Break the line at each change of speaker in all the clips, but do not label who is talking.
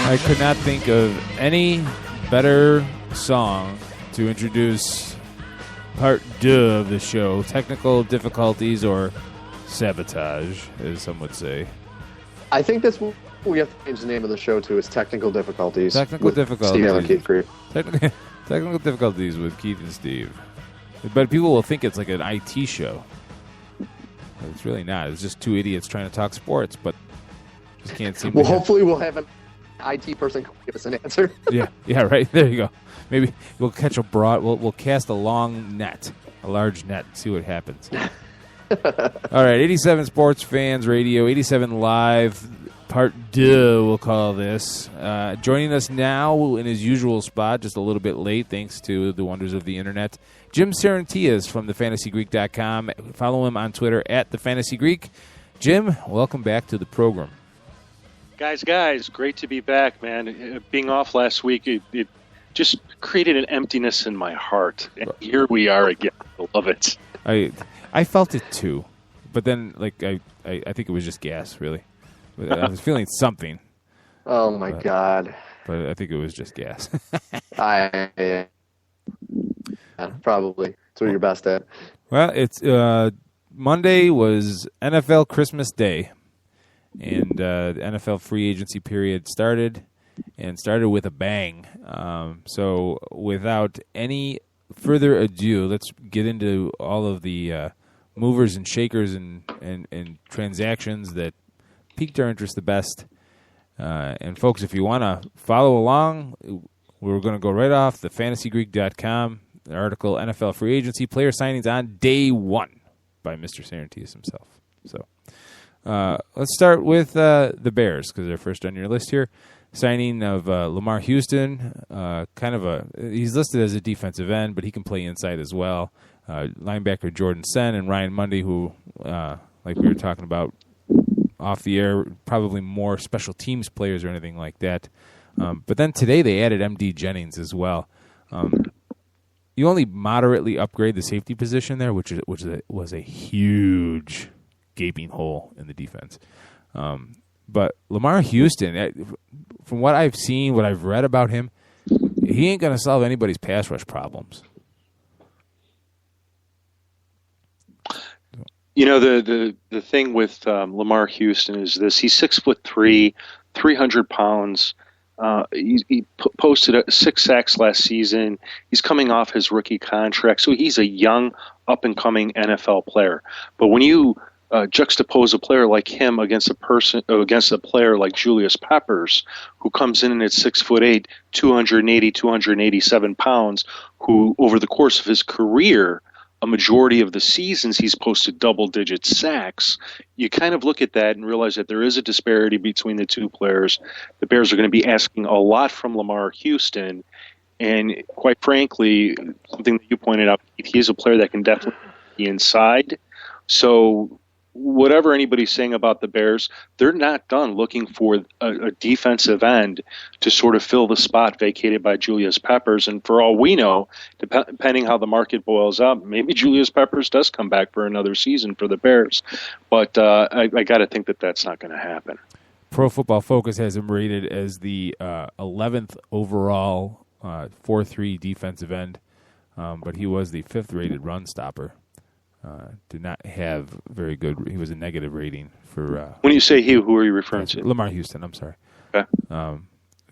I could not think of any better song to introduce part deux of the show, technical difficulties or sabotage, as some would say.
I think that's what we have to change the name of the show to is Technical Difficulties.
Technical difficulties.
Steve and Keith Creed.
Technical difficulties with Keith and Steve. But people will think it's like an IT show. But it's really not. It's just two idiots trying to talk sports, but just can't seem to.
Well, hopefully we'll have an IT person give us an answer.
Yeah, right. There you go. Maybe we'll catch a we'll cast a long net, a large net, and see what happens. All right, 87 Sports Fans Radio, 87 Live, Part 2, we'll call this. Joining us now in his usual spot, just a little bit late, thanks to the wonders of the Internet, Jim Sarentias from thefantasygreek.com. Follow him on Twitter at thefantasygreek. Jim, welcome back to the program.
Guys, great to be back, man. Being off last week, it just created an emptiness in my heart. And here we are again. I love it.
I felt it too, but then I think it was just gas, really. I was feeling something.
Oh my God!
But I think it was just gas.
Yeah, probably. That's what you're best at.
Well, it's Monday was NFL Christmas Day, and the NFL free agency period started with a bang. So without any further ado, let's get into all of the movers and shakers and transactions that piqued our interest the best. And folks, if you want to follow along, we're going to go right off the fantasygreek.com article, NFL free agency player signings on day one by Mr. Sarentias himself. So let's start with the Bears, because they're first on your list here. Signing of Lamar Houston, he's listed as a defensive end, but he can play inside as well. Linebacker Jordan Sen and Ryan Mundy, who, like we were talking about off the air, probably more special teams players or anything like that. But then today they added M.D. Jennings as well. You only moderately upgrade the safety position there, which was a huge gaping hole in the defense. But Lamar Houston, from what I've seen, what I've read about him, he ain't going to solve anybody's pass rush problems.
You know, the thing with Lamar Houston is this: he's 6'3", 300 pounds. He posted 6 sacks last season. He's coming off his rookie contract, so he's a young, up-and-coming NFL player. But when you juxtapose a player like him against a player like Julius Peppers, who comes in at 6'8", 287 pounds, who over the course of his career, a majority of the seasons he's posted double-digit sacks, you kind of look at that and realize that there is a disparity between the two players. The Bears are going to be asking a lot from Lamar Houston, and quite frankly, something that you pointed out, he is a player that can definitely be inside. So whatever anybody's saying about the Bears, they're not done looking for a defensive end to sort of fill the spot vacated by Julius Peppers. And for all we know, depending how the market boils up, maybe Julius Peppers does come back for another season for the Bears. But I got to think that that's not going to happen.
Pro Football Focus has him rated as the 11th overall 4-3 defensive end, but he was the 5th rated run stopper. Did not have very good. He was a negative rating for.
When you say he, who are you referring to?
Lamar Houston. I'm sorry.
Okay.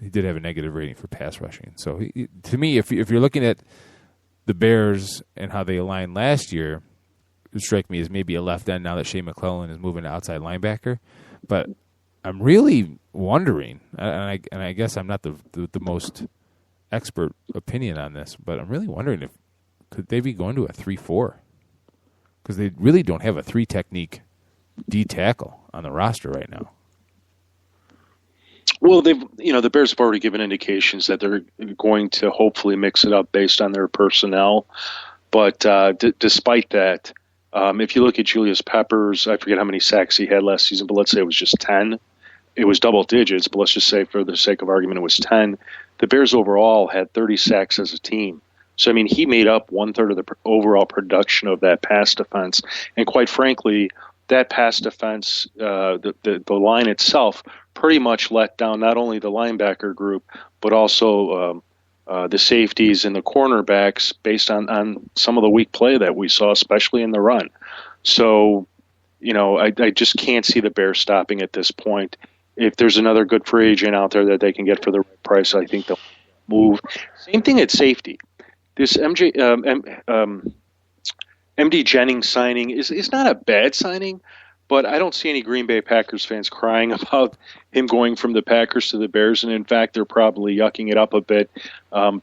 He did have a negative rating for pass rushing. So to me, if you're looking at the Bears and how they aligned last year, it strike me as maybe a left end now that Shea McClellan is moving to outside linebacker. But I'm really wondering, and I guess I'm not the most expert opinion on this, but I'm really wondering if could they be going to a 3-4. Because they really don't have a 3-technique D tackle on the roster right now.
Well, the Bears have already given indications that they're going to hopefully mix it up based on their personnel. But despite that, if you look at Julius Peppers, I forget how many sacks he had last season, but let's say it was just 10. It was double digits, but let's just say for the sake of argument it was 10. The Bears overall had 30 sacks as a team. So, I mean, he made up 1/3 of the overall production of that pass defense. And quite frankly, that pass defense, the line itself, pretty much let down not only the linebacker group, but also the safeties and the cornerbacks based on some of the weak play that we saw, especially in the run. So, I just can't see the Bears stopping at this point. If there's another good free agent out there that they can get for the right price, I think they'll move. Same thing at safety. This MD Jennings signing is not a bad signing, but I don't see any Green Bay Packers fans crying about him going from the Packers to the Bears. And in fact, they're probably yucking it up a bit,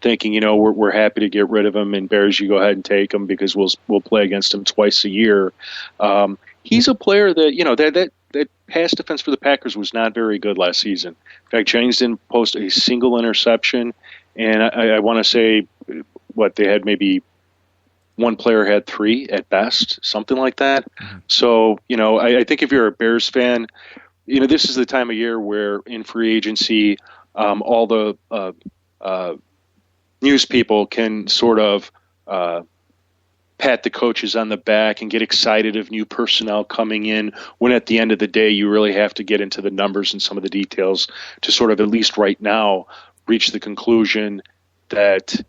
thinking, we're happy to get rid of him, and Bears, you go ahead and take him because we'll play against him twice a year. He's a player that, that pass defense for the Packers was not very good last season. In fact, Jennings didn't post a single interception, and I want to say they had maybe one player had 3 at best, something like that. So, I think if you're a Bears fan, this is the time of year where in free agency, all the news people can sort of pat the coaches on the back and get excited of new personnel coming in, when at the end of the day, you really have to get into the numbers and some of the details to sort of, at least right now, reach the conclusion that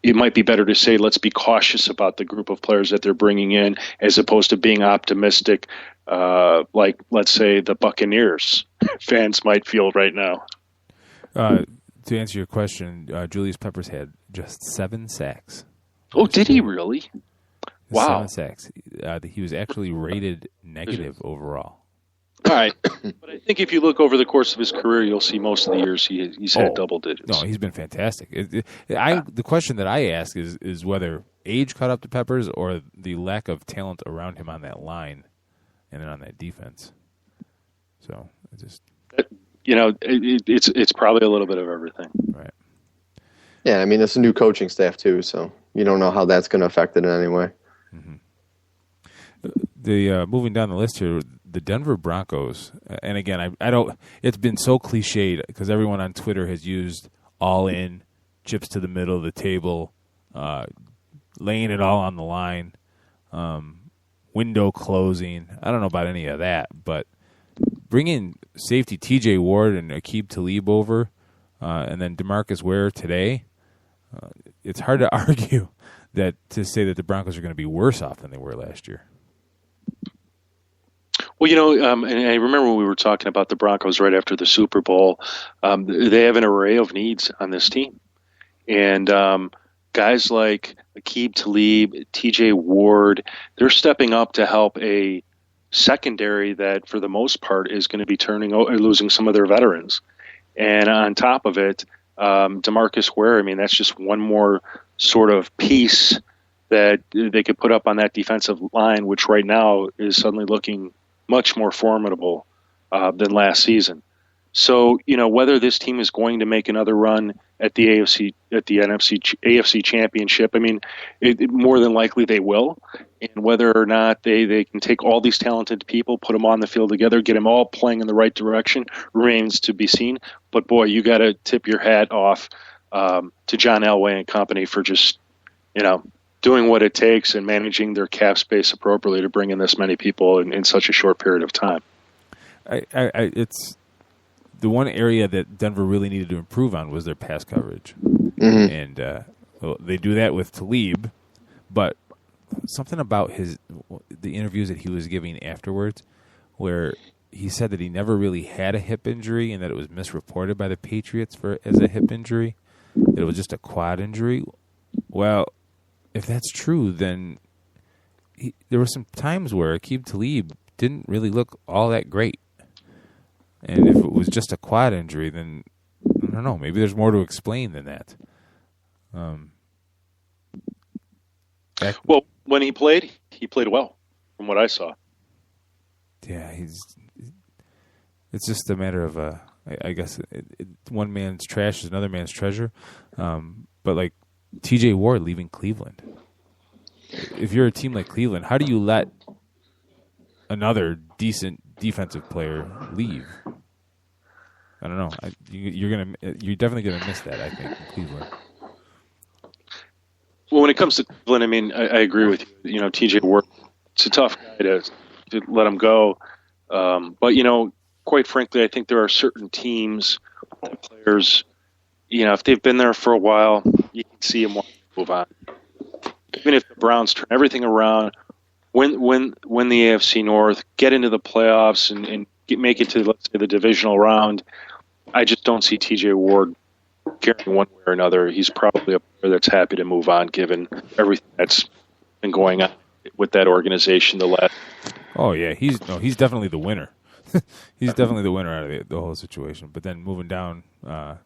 it might be better to say, let's be cautious about the group of players that they're bringing in, as opposed to being optimistic, like, let's say, the Buccaneers fans might feel right now.
To answer your question, Julius Peppers had just 7 sacks.
Oh, did he really? Wow.
7 sacks. He was actually rated negative overall.
All right. But I think if you look over the course of his career, you'll see most of the years he's had double digits.
No, he's been fantastic. The question that I ask is whether age caught up to Peppers or the lack of talent around him on that line and then on that defense. So it just...
it's probably a little bit of everything.
Right.
Yeah, I mean, it's a new coaching staff too, so you don't know how that's going to affect it in any way.
Mm-hmm. The moving down the list here, the Denver Broncos, and again, I don't. It's been so cliched because everyone on Twitter has used all in, chips to the middle of the table, laying it all on the line, window closing. I don't know about any of that, but bringing safety T.J. Ward and Aqib Talib over, and then DeMarcus Ware today, it's hard to argue to say that the Broncos are going to be worse off than they were last year.
Well, and I remember when we were talking about the Broncos right after the Super Bowl, they have an array of needs on this team. And guys like Aqib Talib, T.J. Ward, they're stepping up to help a secondary that, for the most part, is going to be losing some of their veterans. And on top of it, DeMarcus Ware, I mean, that's just one more sort of piece that they could put up on that defensive line, which right now is suddenly looking much more formidable than last season. So, whether this team is going to make another run at the AFC Championship, I mean, more than likely they will. And whether or not they can take all these talented people, put them on the field together, get them all playing in the right direction, remains to be seen. But boy, you got to tip your hat off to John Elway and company for just, doing what it takes and managing their cap space appropriately to bring in this many people in such a short period of time.
It's the one area that Denver really needed to improve on was their pass coverage. Mm-hmm. And they do that with Talib, but something about the interviews that he was giving afterwards, where he said that he never really had a hip injury and that it was misreported by the Patriots as a hip injury, that it was just a quad injury. Well, if that's true, then there were some times where Aqib Talib didn't really look all that great. And if it was just a quad injury, then I don't know. Maybe there's more to explain than that.
Well, when he played well, from what I saw.
Yeah, it's just a matter of I guess one man's trash is another man's treasure. But like T.J. Ward leaving Cleveland. If you're a team like Cleveland, how do you let another decent defensive player leave? I don't know. You're definitely gonna miss that, I think, in Cleveland.
Well, when it comes to Cleveland, I mean, I agree with you. T.J. Ward, it's a tough guy to let him go. But, quite frankly, I think there are certain teams, players, if they've been there for a while, you can see them want to move on. Even if the Browns turn everything around, win the AFC North, get into the playoffs, and make it to, let's say, the divisional round, I just don't see TJ Ward caring one way or another. He's probably a player that's happy to move on, given everything that's been going on with that organization the last.
Oh yeah, he's definitely the winner. He's definitely the winner out of the whole situation. But then moving down the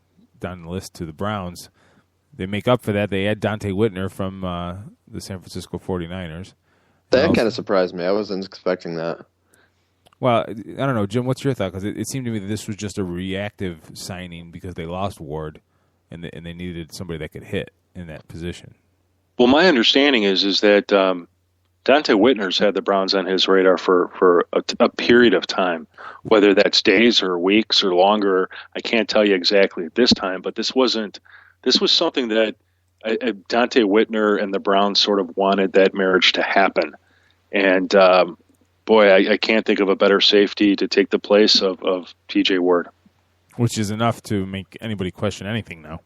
list to the Browns, they make up for that. They add Dante Whitner from the San Francisco 49ers.
That kind of surprised me. I wasn't expecting that.
Well, I don't know, Jim. What's your thought? Because it seemed to me that this was just a reactive signing because they lost Ward, and they needed somebody that could hit in that position.
Well, my understanding is that Dante Whitner's had the Browns on his radar for a period of time, whether that's days or weeks or longer. I can't tell you exactly at this time, but this was something that Dante Whitner and the Browns sort of wanted that marriage to happen. And boy, I can't think of a better safety to take the place of TJ Ward.
Which is enough to make anybody question anything now.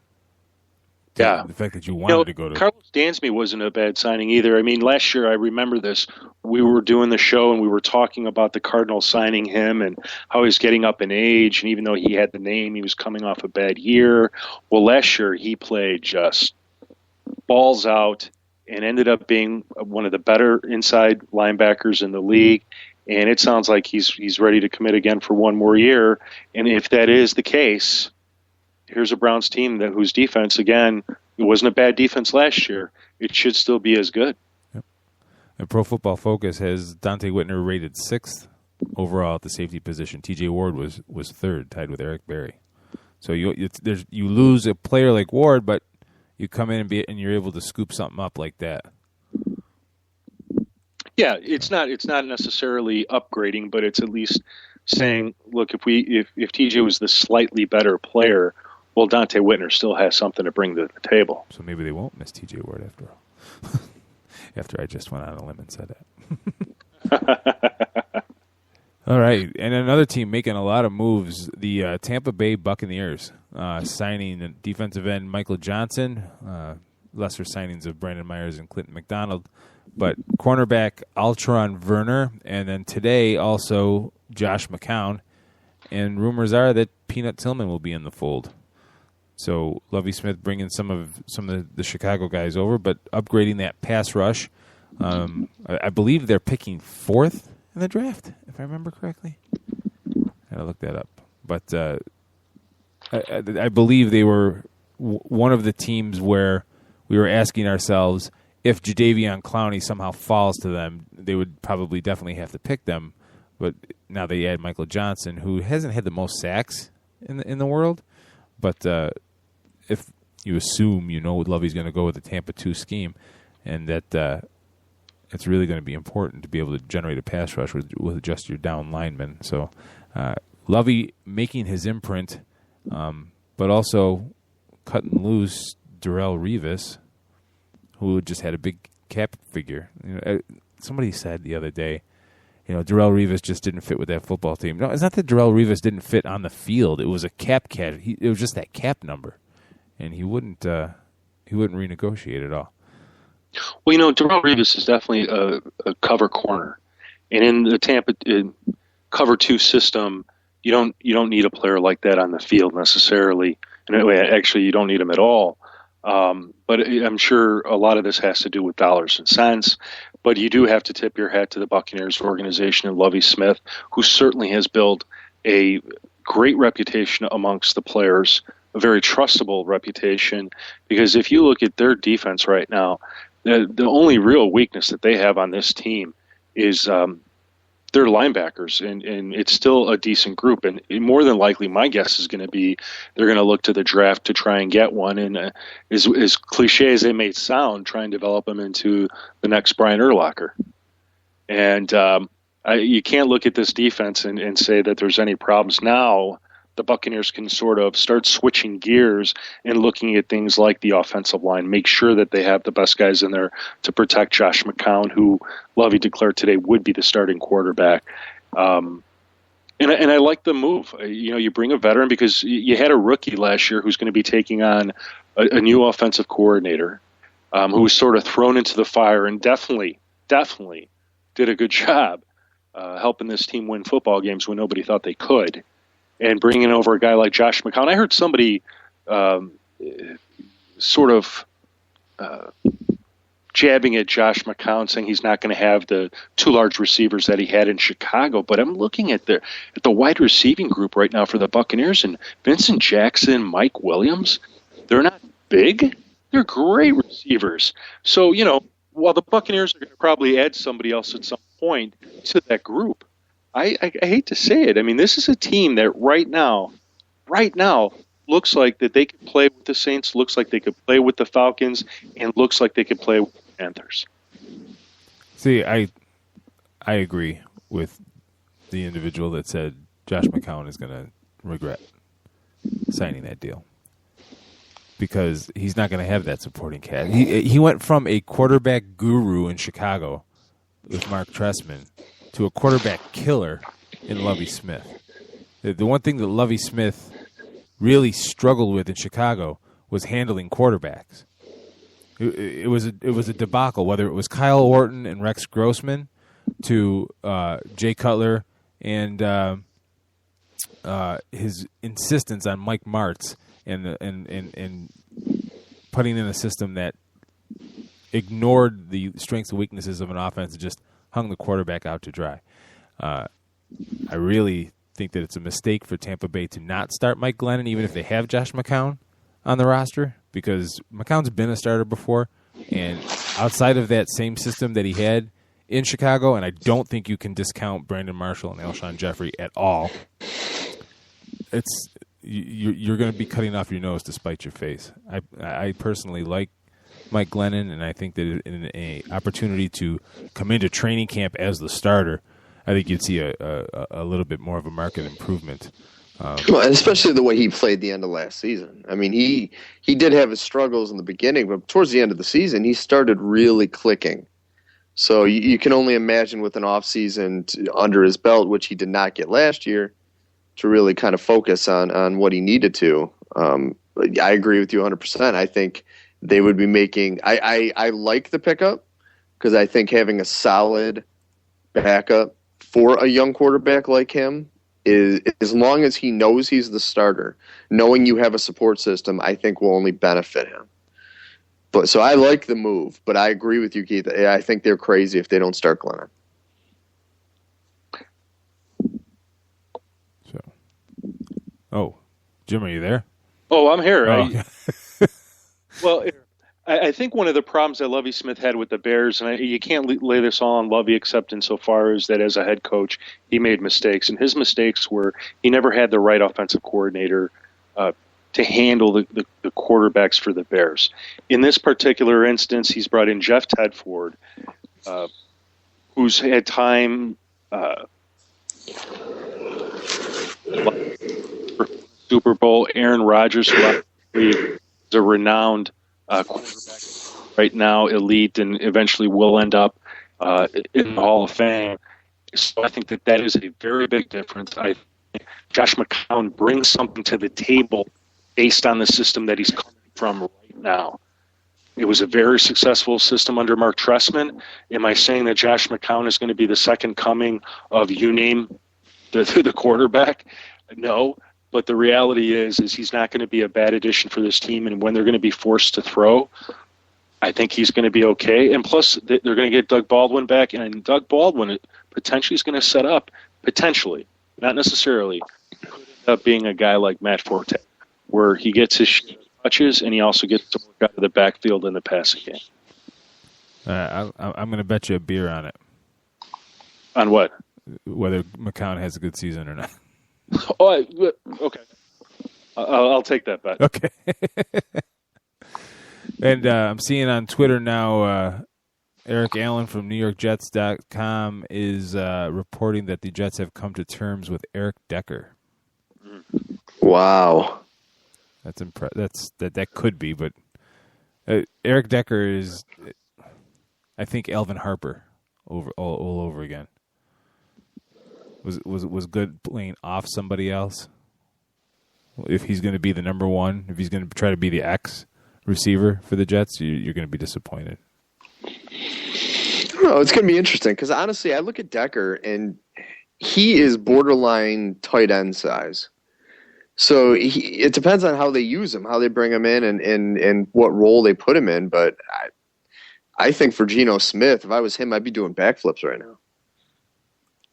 Yeah.
The fact that you wanted to go to...
Carlos Dansby wasn't a bad signing either. I mean, last year, I remember this. We were doing the show, and we were talking about the Cardinals signing him and how he's getting up in age. And even though he had the name, he was coming off a bad year. Well, last year, he played just balls out and ended up being one of the better inside linebackers in the league. And it sounds like he's ready to commit again for one more year. And if that is the case, here's a Browns team whose defense, again, it wasn't a bad defense last year. It should still be as good.
Yep. And Pro Football Focus has Dante Whitner rated 6th overall at the safety position. TJ Ward was 3rd, tied with Eric Berry. So you lose a player like Ward, but you come in and you're able to scoop something up like that.
Yeah, it's not necessarily upgrading, but it's at least saying, look, if TJ was the slightly better player, well, Dante Whitner still has something to bring to the table.
So maybe they won't miss TJ Ward after all. After I just went on a limb and said that. All right, and another team making a lot of moves, the Tampa Bay Buccaneers, signing defensive end Michael Johnson, lesser signings of Brandon Myers and Clinton McDonald, but cornerback Altron Werner, and then today also Josh McCown, and rumors are that Peanut Tillman will be in the fold. So Lovie Smith bringing some of the Chicago guys over, but upgrading that pass rush. I believe they're picking 4th in the draft, if I remember correctly. I gotta look that up. But I believe they were one of the teams where we were asking ourselves if Jadeveon Clowney somehow falls to them, they would probably definitely have to pick them. But now they add Michael Johnson, who hasn't had the most sacks in the world. But if you assume Lovey's going to go with the Tampa 2 scheme, and that it's really going to be important to be able to generate a pass rush with just your down linemen. So Lovey making his imprint, but also cutting loose Darrelle Revis, who just had a big cap figure. Somebody said the other day, Darrelle Revis just didn't fit with that football team. No, it's not that Darrelle Revis didn't fit on the field. It was a cap cat. It was just that cap number, and he wouldn't renegotiate at all.
Well, Darrelle Revis is definitely a cover corner, and in the Tampa cover 2 system, you don't need a player like that on the field necessarily. And actually, you don't need him at all. But I'm sure a lot of this has to do with dollars and cents. But you do have to tip your hat to the Buccaneers organization and Lovie Smith, who certainly has built a great reputation amongst the players, a very trustable reputation. Because if you look at their defense right now, the only real weakness that they have on this team is their linebackers, and it's still a decent group. And more than likely, my guess is going to be they're going to look to the draft to try and get one. And as cliche as they may sound, try and develop them into the next Brian Urlacher. And you can't look at this defense and say that there's any problems now. The Buccaneers can sort of start switching gears and looking at things like the offensive line, make sure that they have the best guys in there to protect Josh McCown, who Lovie declared today would be the starting quarterback. And I like the move. You bring a veteran because you had a rookie last year who's going to be taking on a new offensive coordinator who was sort of thrown into the fire and definitely did a good job helping this team win football games when nobody thought they could. And bringing over a guy like Josh McCown. I heard somebody sort of jabbing at Josh McCown, saying he's not going to have the two large receivers that he had in Chicago. But I'm looking at the wide receiving group right now for the Buccaneers, and Vincent Jackson, Mike Williams, they're not big. They're great receivers. So, while the Buccaneers are going to probably add somebody else at some point to that group, I hate to say it. I mean, this is a team that right now, looks like that they could play with the Saints, looks like they could play with the Falcons, and looks like they could play with the Panthers.
See, I agree with the individual that said Josh McCown is going to regret signing that deal because he's not going to have that supporting cast. He went from a quarterback guru in Chicago with Mark Trestman to a quarterback killer in Lovie Smith. The one thing that Lovie Smith really struggled with in Chicago was handling quarterbacks. It was a debacle, whether it was Kyle Orton and Rex Grossman to Jay Cutler and his insistence on Mike Martz and putting in a system that ignored the strengths and weaknesses of an offense and just hung the quarterback out to dry. I really think that it's a mistake for Tampa Bay to not start Mike Glennon, even if they have Josh McCown on the roster, because McCown's been a starter before, and outside of that same system that he had in Chicago, and I don't think you can discount Brandon Marshall and Alshon Jeffrey at all, you're going to be cutting off your nose to spite your face. I personally like Mike Glennon, and I think that in an opportunity to come into training camp as the starter, I think you'd see a little bit more of a market improvement.
Well, especially the way he played the end of last season. I mean, he did have his struggles in the beginning, but towards the end of the season, he started really clicking. So you can only imagine with an offseason under his belt, which he did not get last year, to really kind of focus on what he needed to. I agree with you 100%. I think they would be making – I like the pickup because I think having a solid backup for a young quarterback like him is, as long as he knows he's the starter, knowing you have a support system, I think will only benefit him. But so I like the move, but I agree with you, Keith. I think they're crazy if they don't start Glennon.
Oh, Jim, are you there?
Oh, I'm here.
Oh.
Well, I think one of the problems that Lovie Smith had with the Bears, and you can't lay this all on Lovie except insofar as that as a head coach, he made mistakes. And his mistakes were he never had the right offensive coordinator to handle the quarterbacks for the Bears. In this particular instance, he's brought in Jeff Tedford, who's had time for Super Bowl. Aaron Rodgers, who is a renowned quarterback right now, elite, and eventually will end up in the Hall of Fame. So I think that is a very big difference. I think Josh McCown brings something to the table based on the system that he's coming from right now. It was a very successful system under Mark Trestman. Am I saying that Josh McCown is going to be the second coming of you name the quarterback? No. But the reality is he's not going to be a bad addition for this team. And when they're going to be forced to throw, I think he's going to be okay. And plus, they're going to get Doug Baldwin back. And Doug Baldwin potentially is going to set up, potentially, not necessarily, could end up being a guy like Matt Forte, where he gets his touches and he also gets to work out of the backfield in the passing game.
I'm going to bet you a beer on it.
On what?
Whether McCown has a good season or not.
Oh, okay. I'll take that bet.
Okay. And I'm seeing on Twitter now, Eric Allen from NewYorkJets.com is reporting that the Jets have come to terms with Eric Decker.
Wow.
That's that could be, but Eric Decker is, I think, Alvin Harper all over again. was good playing off somebody else. If he's going to be the number one, if he's going to try to be the X receiver for the Jets, you're going to be disappointed.
I don't know. It's going to be interesting because honestly, I look at Decker and he is borderline tight end size. So it depends on how they use him, how they bring him in, and what role they put him in. But I think for Geno Smith, if I was him, I'd be doing backflips right now.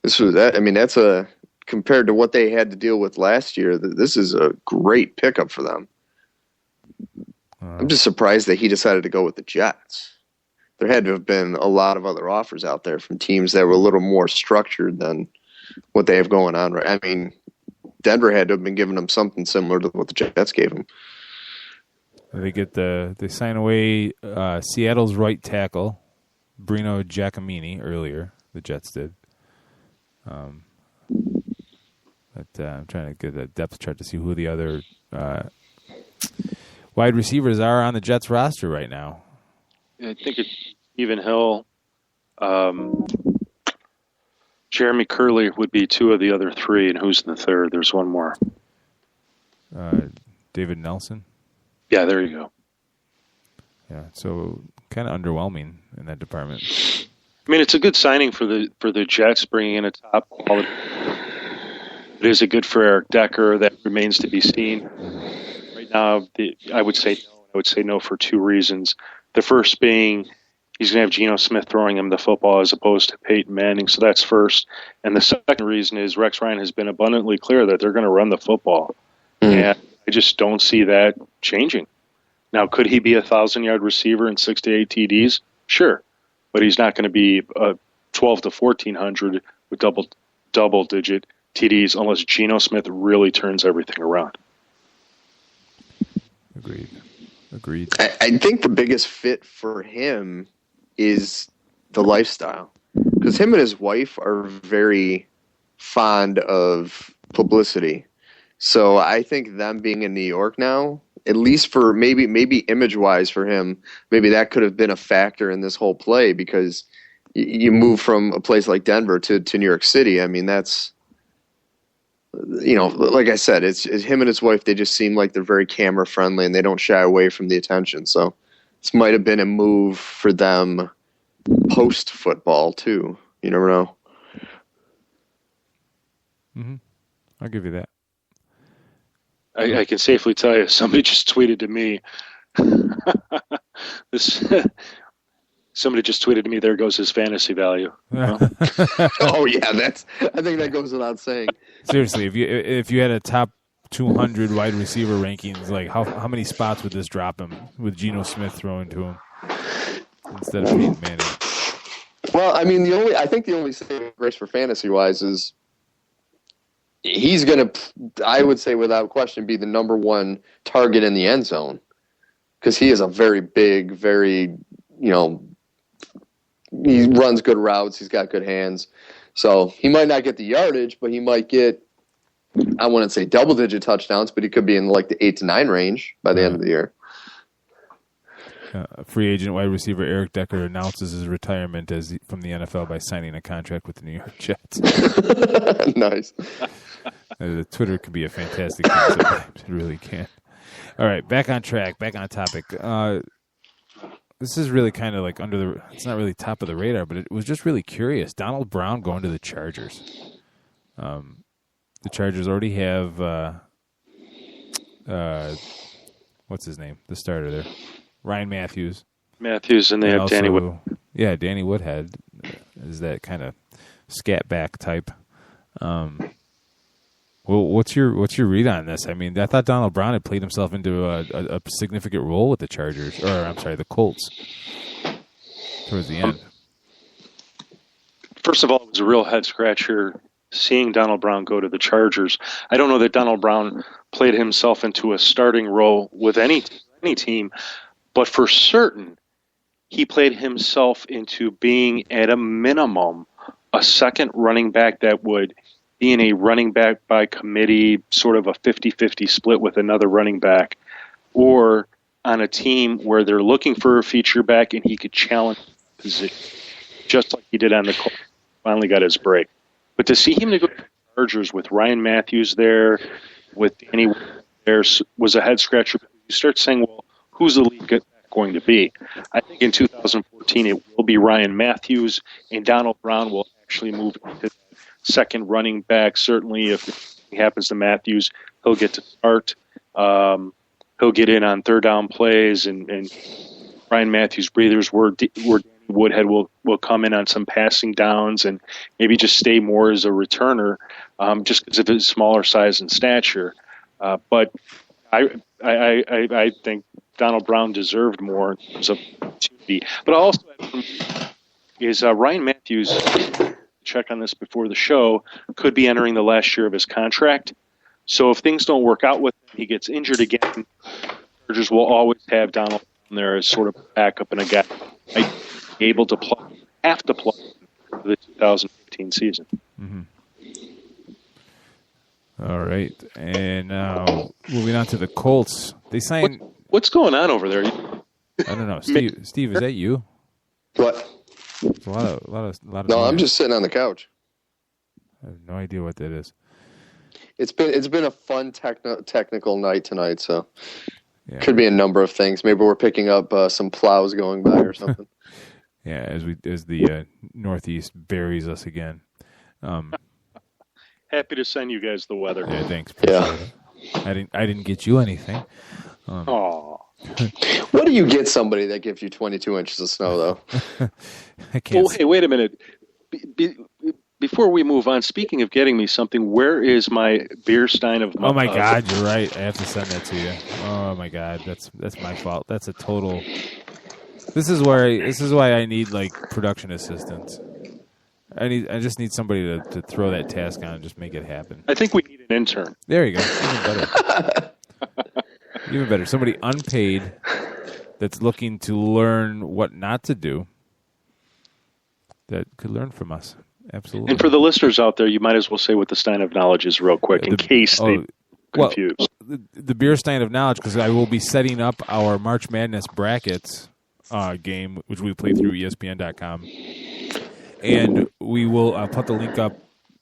That's compared to what they had to deal with last year. This is a great pickup for them. I'm just surprised that he decided to go with the Jets. There had to have been a lot of other offers out there from teams that were a little more structured than what they have going on. I mean, Denver had to have been giving them something similar to what the Jets gave them.
They sign away Seattle's right tackle, Bruno Giacomini, earlier. The Jets did. I'm trying to get a depth chart to see who the other wide receivers are on the Jets roster right now.
I think it's Stephen Hill. Jeremy Curley would be two of the other three, and who's the third? There's one more.
David Nelson.
Yeah, there you go.
Yeah, so kind of underwhelming in that department.
I mean, it's a good signing for the Jets, bringing in a top quality. But is it good for Eric Decker? That remains to be seen. Right now, I would say no. I would say no for two reasons. The first being he's going to have Geno Smith throwing him the football as opposed to Peyton Manning, so that's first. And the second reason is Rex Ryan has been abundantly clear that they're going to run the football. And I just don't see that changing. Now, could he be a 1,000-yard receiver and 6 to 8 TDs? Sure. But he's not going to be 12 to 1,400 with double-digit TDs unless Geno Smith really turns everything around.
Agreed.
I think the biggest fit for him is the lifestyle. Because him and his wife are very fond of publicity. So I think them being in New York now, at least for maybe image-wise for him, maybe that could have been a factor in this whole play because you move from a place like Denver to New York City. I mean, that's, like I said, it's him and his wife. They just seem like they're very camera-friendly and they don't shy away from the attention. So this might have been a move for them post-football, too. You never know.
Mm-hmm. I'll give you that.
I can safely tell you, somebody just tweeted to me. Somebody just tweeted to me, there goes his fantasy value.
Oh, yeah, I think that goes without saying.
Seriously, if you had a top 200 wide receiver rankings, like how many spots would this drop him with Geno Smith throwing to him instead of Peyton Manning?
Well, I mean, I think the only saving grace for fantasy-wise is he's going to, I would say without question, be the number one target in the end zone because he is a very big, very, he runs good routes. He's got good hands. So he might not get the yardage, but he might get, I wouldn't say double-digit touchdowns, but he could be in like the 8 to 9 range by the end of the year.
Free agent wide receiver Eric Decker announces his retirement from the NFL by signing a contract with the New York Jets.
Nice.
The Twitter can be a fantastic thing sometimes. It really can. All right, back on track, back on topic. This is really kind of like it's not really top of the radar, but it was just really curious. Donald Brown going to the Chargers. The Chargers already have, what's his name? The starter there. Ryan Matthews.
And they have
also,
Danny Wood.
Yeah, Danny Woodhead is that kind of scat back type. Well, what's your read on this? I mean, I thought Donald Brown had played himself into a significant role with the Chargers, or I'm sorry, the Colts towards the end.
First of all, it was a real head scratcher seeing Donald Brown go to the Chargers. I don't know that Donald Brown played himself into a starting role with any team, but for certain, he played himself into being at a minimum a second running back that would be in a running back by committee, sort of a 50-50 split with another running back, or on a team where they're looking for a feature back and he could challenge the position, just like he did on the Colts. Finally got his break. But to see him to go to the Chargers with Ryan Matthews there, with Danny there, was a head scratcher. You start saying, well, who's the lead going to be? I think in 2014 it will be Ryan Matthews, and Donald Brown will actually move into the second running back. Certainly, if it happens to Matthews, he'll get to start. He'll get in on third down plays, and Ryan Matthews' breathers where Danny Woodhead will come in on some passing downs and maybe just stay more as a returner, just because of his smaller size and stature. But I think Donald Brown deserved more in terms of opportunity. But also is Ryan Matthews, check on this before the show, could be entering the last year of his contract. So if things don't work out with him, he gets injured again, Chargers will always have Donald Brown there as sort of a backup and a guy able to have to play for the 2015 season.
Mm-hmm. All right. And now moving on to the Colts. They signed...
What's going on over there?
I don't know. Steve, is that you?
What?
It's a lot of
No,
noise.
I'm just sitting on the couch.
I have no idea what that is.
It's been a fun technical night tonight, so
Yeah.
could be a number of things. Maybe we're picking up some plows going by or something.
Yeah, as the Northeast buries us again.
Happy to send you guys the weather.
Yeah, thanks.
Yeah.
I didn't get you anything.
Aw.
What do you get somebody that gives you 22 inches of snow, though?
I can't.
Well, hey, wait a minute. Before we move on, speaking of getting me something, where is my beer stein of?
Oh my God, you're right. I have to send that to you. Oh my God, that's my fault. That's a total. This is why I need like production assistance. I just need somebody to throw that task on and just make it happen.
I think we need an intern.
There you go. Even better. Even better. Somebody unpaid that's looking to learn what not to do that could learn from us. Absolutely.
And for the listeners out there, you might as well say what the Stein of Knowledge is real quick in case they confused.
Well, the beer Stein of Knowledge, because I will be setting up our March Madness brackets game, which we play through ESPN.com. And we will put the link up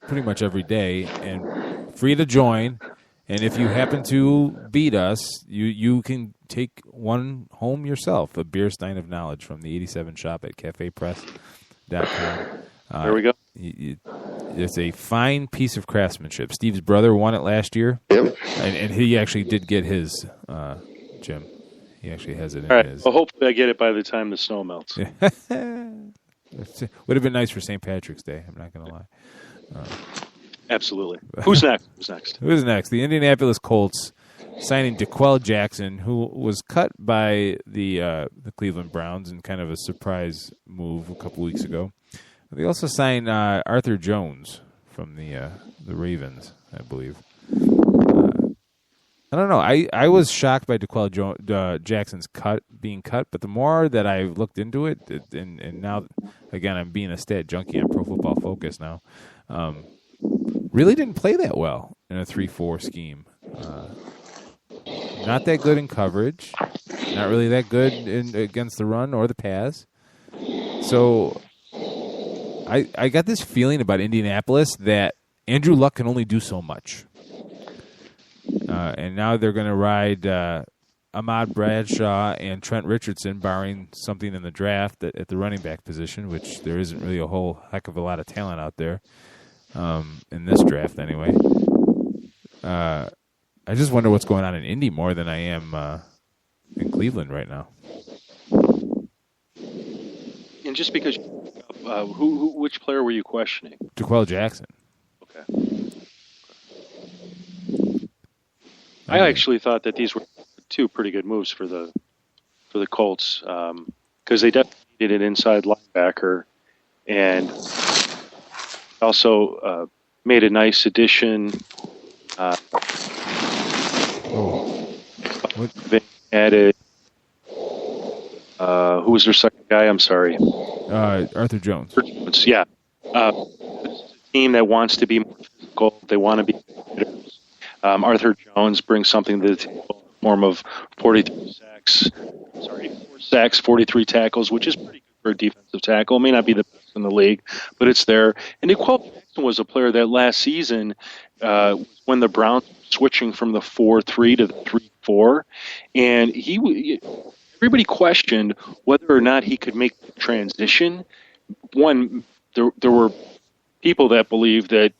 pretty much every day and free to join. And if you happen to beat us, you can take one home yourself, a beer Stein of Knowledge from the 87 shop at cafepress.com.
There we go.
It's a fine piece of craftsmanship. Steve's brother won it last year.
Yep.
And he actually did get his, Jim. He actually has it in
All right.
his.
Well, hopefully I get it by the time the snow melts.
Would have been nice for St. Patrick's Day. I'm not going to lie.
Absolutely. Who's next?
Who's next? The Indianapolis Colts signing DeQuell Jackson, who was cut by the Cleveland Browns in kind of a surprise move a couple weeks ago. They also signed Arthur Jones from the Ravens, I believe. I don't know. I was shocked by DeQuell Jackson's being cut, but the more that I looked into it, and now, again, I'm being a stat junkie on Pro Football Focus now, really didn't play that well in a 3-4 scheme. Not that good in coverage. Not really that good against the run or the pass. So I got this feeling about Indianapolis that Andrew Luck can only do so much. And now they're going to ride Ahmad Bradshaw and Trent Richardson, barring something in the draft at the running back position, which there isn't really a whole heck of a lot of talent out there in this draft anyway. I just wonder what's going on in Indy more than I am in Cleveland right now.
And just because, which player were you questioning?
DeQuell Jackson.
Okay. I actually thought that these were two pretty good moves for the Colts because they definitely needed an inside linebacker and also made a nice addition. They added who was their second guy? I'm sorry.
Arthur Jones.
Yeah. This is a team that wants to be more physical. They want to be hitters. Arthur Jones brings something to the table in the form of 4 sacks, 43 tackles, which is pretty good for a defensive tackle. It may not be the best in the league, but it's there. And DeQuell was a player that last season, when the Browns were switching from the 4-3 to the 3-4, and everybody questioned whether or not he could make the transition. One, there were people that believed that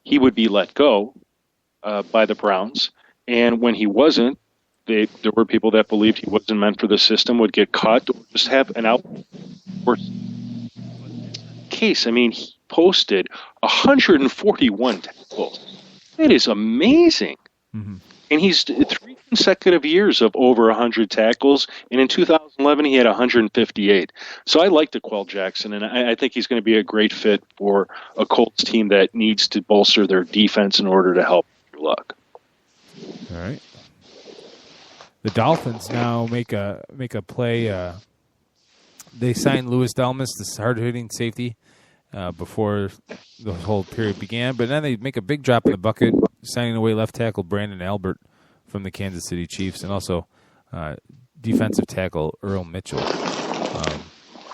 he would be let go by the Browns, and when he wasn't, there were people that believed he wasn't meant for the system, would get cut, or just have an out. Case, I mean, he posted 141 tackles. That is amazing. Mm-hmm. And he's 3 consecutive years of over 100 tackles, and in 2011 he had 158. So I like DeQuell Jackson, and I think he's going to be a great fit for a Colts team that needs to bolster their defense in order to help your luck.
All right. The Dolphins now make a play. They signed Louis Delmas, this hard-hitting safety, before the whole period began. But then they make a big drop in the bucket, signing away left tackle Brandon Albert from the Kansas City Chiefs, and also defensive tackle Earl Mitchell,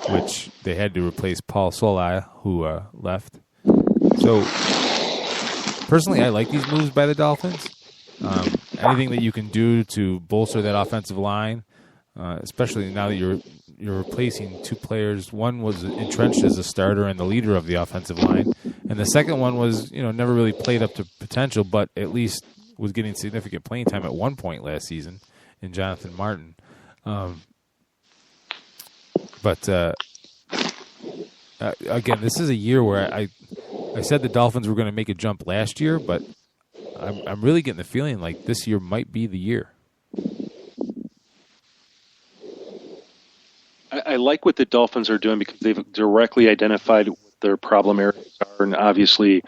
which they had to replace Paul Solai, who left. So, personally, I like these moves by the Dolphins. Anything that you can do to bolster that offensive line, especially now that you're replacing two players. One was entrenched as a starter and the leader of the offensive line, and the second one was, never really played up to potential, but at least was getting significant playing time at one point last season in Jonathan Martin. Again, this is a year where I said the Dolphins were going to make a jump last year, but I'm really getting the feeling like this year might be the year.
I like what the Dolphins are doing because they've directly identified what their problem areas are, and obviously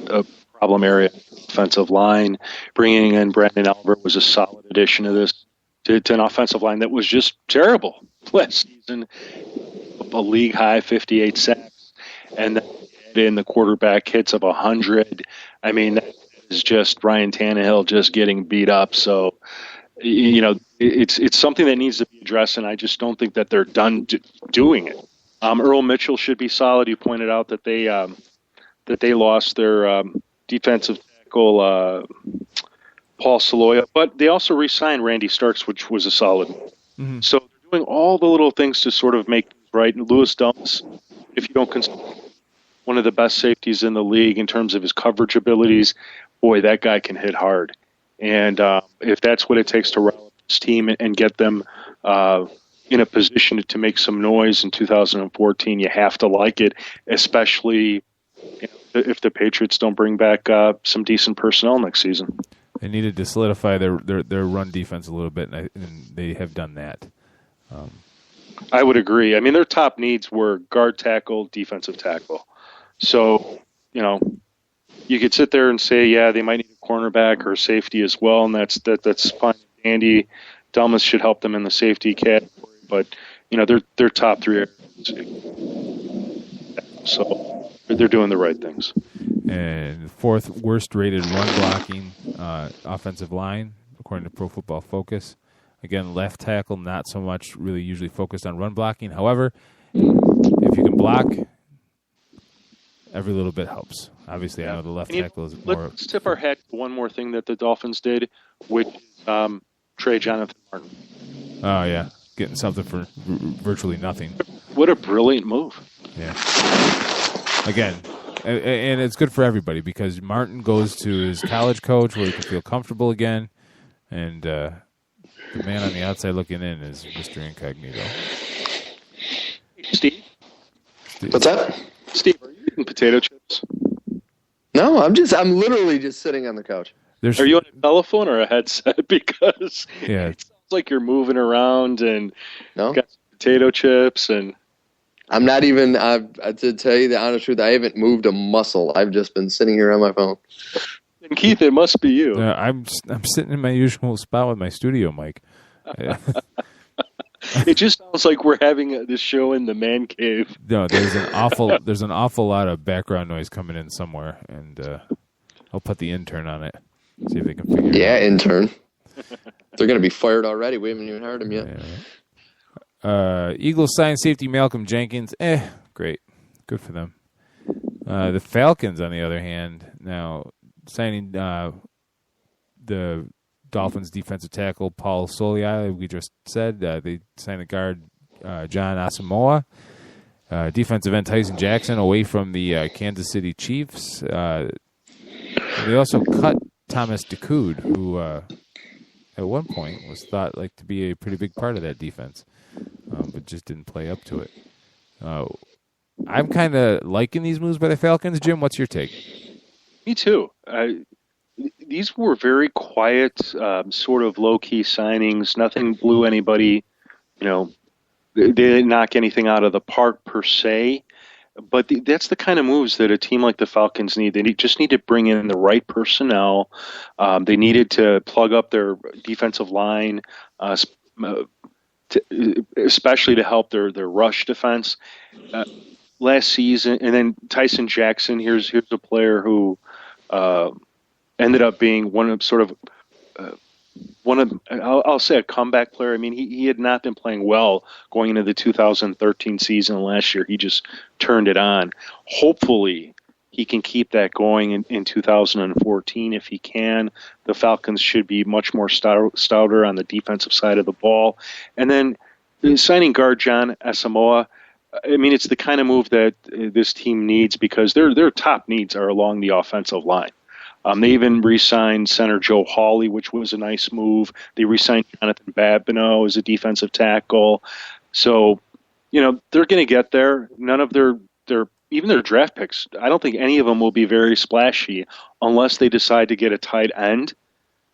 a problem area offensive line. Bringing in Brandon Albert was a solid addition to an offensive line that was just terrible last season. A league high 58 sacks, and then in the quarterback hits of 100. I mean, that is just Ryan Tannehill just getting beat up. So, it's something that needs to be addressed, and I just don't think that they're done doing it. Earl Mitchell should be solid. You pointed out that they lost their defensive tackle Paul Saloya, but they also re-signed Randy Starks, which was a solid. Mm-hmm. So they're doing all the little things to sort of make things right. And Louis Delmas, if you don't consider one of the best safeties in the league in terms of his coverage abilities, boy, that guy can hit hard. And if that's what it takes to rally this team and get them in a position to make some noise in 2014, you have to like it, especially if the Patriots don't bring back some decent personnel next season.
They needed to solidify their run defense a little bit, and they have done that.
I would agree. I mean, their top needs were guard tackle, defensive tackle. So, you could sit there and say, yeah, they might need a cornerback or a safety as well, and that's fine. Andy Delmas should help them in the safety category, but they're top three. So they're doing the right things.
And fourth worst rated run blocking offensive line, according to Pro Football Focus. Again, left tackle, not so much really usually focused on run blocking. However, if you can block, every little bit helps. Obviously, I know the left tackle is more.
Let's tip our hat to one more thing that the Dolphins did, which trade Jonathan Martin.
Oh, yeah. Getting something for virtually nothing.
What a brilliant move.
Yeah. Again, and it's good for everybody because Martin goes to his college coach where he can feel comfortable again, and the man on the outside looking in is Mr. Incognito.
Steve?
What's that?
Steve, are you eating potato chips?
No, I'm literally just sitting on the couch.
Are you on a telephone or a headset? Because
yeah,
it sounds like you're moving around and
got
some potato chips and.
I'm not even. To tell you the honest truth, I haven't moved a muscle. I've just been sitting here on my phone.
And Keith, it must be you.
I'm sitting in my usual spot with my studio mic.
It just sounds like we're having this show in the man cave.
No, there's an awful lot of background noise coming in somewhere, and I'll put the intern on it. See if they can figure it out.
Yeah, intern. They're going to be fired already. We haven't even heard them yet.
Yeah. Eagles signed safety Malcolm Jenkins. Great. Good for them. The Falcons, on the other hand, now signing the Dolphins defensive tackle Paul Soliai, we just said. They signed the guard John Asamoah. Defensive end Tyson Jackson away from the Kansas City Chiefs. They also cut Thomas DeCoud, who at one point was thought like to be a pretty big part of that defense, but just didn't play up to it. I'm kind of liking these moves by the Falcons. Jim, what's your take?
Me too. These were very quiet, sort of low-key signings. Nothing blew anybody, they didn't knock anything out of the park per se. But that's the kind of moves that a team like the Falcons need. They just need to bring in the right personnel. They needed to plug up their defensive line, especially to help their rush defense. Last season, and then Tyson Jackson. Here's a player who ended up being I'll say a comeback player. I mean, he had not been playing well going into the 2013 season last year. He just turned it on. Hopefully, he can keep that going in 2014. If he can, the Falcons should be much more stouter on the defensive side of the ball. And then signing guard John Asamoah, I mean, it's the kind of move that this team needs because their top needs are along the offensive line. They even re-signed center Joe Hawley, which was a nice move. They re-signed Jonathan Babineau as a defensive tackle. So, they're going to get there. None of their draft picks, I don't think any of them will be very splashy unless they decide to get a tight end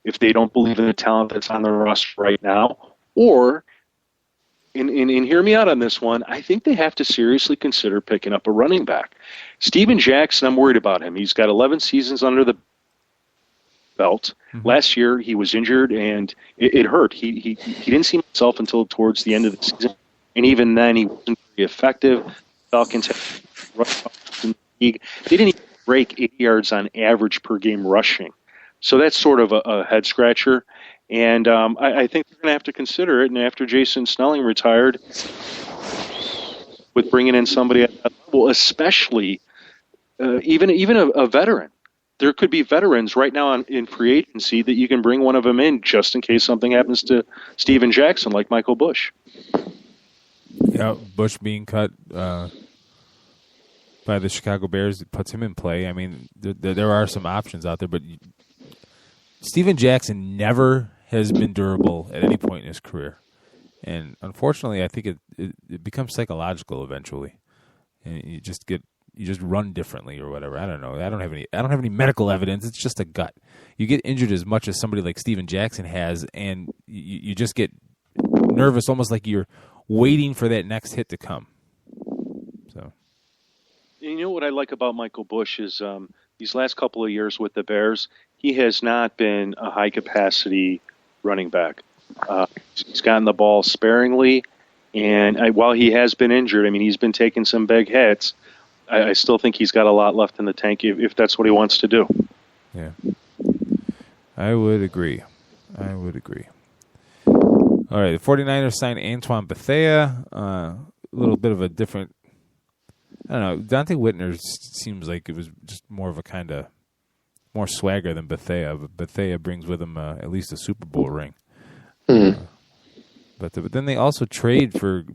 if they don't believe in the talent that's on the roster right now. Or, and hear me out on this one, I think they have to seriously consider picking up a running back. Steven Jackson, I'm worried about him. He's got 11 seasons under the belt. Mm-hmm. Last year he was injured and it hurt. He didn't see himself until towards the end of the season, and even then he wasn't very effective. Falcons had in the league. They didn't even break 80 yards on average per game rushing, so that's sort of a head scratcher. And I think they're going to have to consider it. And after Jason Snelling retired, with bringing in somebody at that level, especially even a veteran. There could be veterans right now in free agency that you can bring one of them in just in case something happens to Steven Jackson, like Michael Bush.
Yeah, Bush being cut by the Chicago Bears puts him in play. I mean, there are some options out there, but Steven Jackson never has been durable at any point in his career. And unfortunately, I think it becomes psychological eventually. And you just run differently or whatever. I don't know. I don't have any medical evidence. It's just a gut. You get injured as much as somebody like Steven Jackson has, and you just get nervous, almost like you're waiting for that next hit to come. So,
you know what I like about Michael Bush is these last couple of years with the Bears, he has not been a high capacity running back. He's gotten the ball sparingly, and while he has been injured, I mean, he's been taking some big hits. I still think he's got a lot left in the tank if that's what he wants to do.
Yeah, I would agree. All right, the 49ers signed Antoine Bethea. A little bit of a different, I don't know, Dante Whitner seems like it was just more of a kind of more swagger than Bethea. But Bethea brings with him at least a Super Bowl ring. But then they also trade for